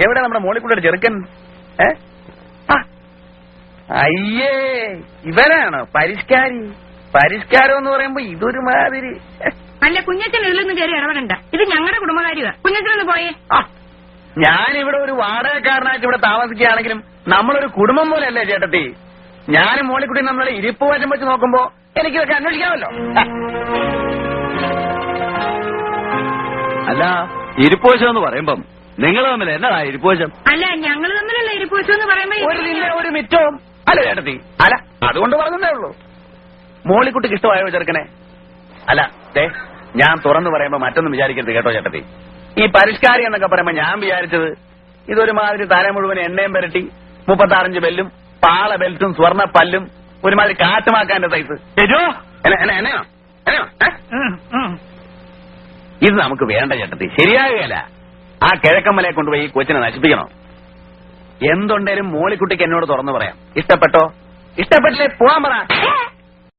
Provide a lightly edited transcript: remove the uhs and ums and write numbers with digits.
എവിടെ നമ്മുടെ മോളിക്കുട്ടിയുടെ ചെറുക്കൻ? അയ്യേ, ഇവരാണോ പരിഷ്കാരി? പരിഷ്കാരം എന്ന് പറയുമ്പോ ഇതൊരു മാതിരി. അല്ല, കുഞ്ഞച്ചൻ ഇതിലൊന്നും കയറി ഇടപെടണ്ട. ഇത് ഞങ്ങളുടെ കുടുംബകാര്യമാ. കുഞ്ഞച്ചനൊന്ന് പോയേ. ഞാനിവിടെ ഒരു വാടകക്കാരനായിട്ട് ഇവിടെ താമസിക്കുകയാണെങ്കിലും നമ്മളൊരു കുടുംബം പോലെയല്ലേ ചേട്ടത്തി? ഞാനും മോളിക്കുട്ടി നമ്മളെ ഇരിപ്പ് വശം വെച്ച് നോക്കുമ്പോ എനിക്കിതൊക്കെ അന്വേഷിക്കാമല്ലോ. അല്ല, ഇരിപ്പോശം എന്ന് പറയുമ്പം നിങ്ങൾ തമ്മിൽ എന്നതാ ഇരിപ്പോശം? അല്ല, ഞങ്ങൾ തമ്മിലല്ല ഇരിപ്പോശം എന്ന് പറയുമ്പോ ഒരു നില ഒരു മിറ്റവും അല്ല ചേട്ടത്തി. അല്ല, അതുകൊണ്ട് പറഞ്ഞതേ ഉള്ളൂ. മോളിക്കുട്ടിക്ക് ഇഷ്ടമായോ ചെറുക്കനെ? അല്ല, ഞാൻ തുറന്നു പറയുമ്പോ മറ്റൊന്നും വിചാരിക്കരുത് കേട്ടോ ചേട്ടത്തി. ഈ പരിഷ്കാരി എന്നൊക്കെ പറയുമ്പോ ഞാൻ വിചാരിച്ചത് ഇതൊരുമാതിരി തല മുഴുവൻ എണ്ണയും പുരട്ടി 35 ബെല്ലും പാള ബെൽറ്റും സ്വർണ്ണ പല്ലും ഒരുമാതിരി കാറ്റുമാക്കാന്റെ സൈസ്. ഇത് നമുക്ക് വേണ്ട ചേട്ടത്തി, ശരിയാകുകയല്ല. ആ കിഴക്കമ്മലയെ കൊണ്ടുപോയി ഈ കൊച്ചിനെ നശിപ്പിക്കണം. എന്തുണ്ടേലും മോളിക്കുട്ടിക്ക് എന്നോട് തുറന്നു പറയാം. ഇഷ്ടപ്പെട്ടോ? ഇഷ്ടപ്പെട്ടില്ലേ പോവാൻ പറ.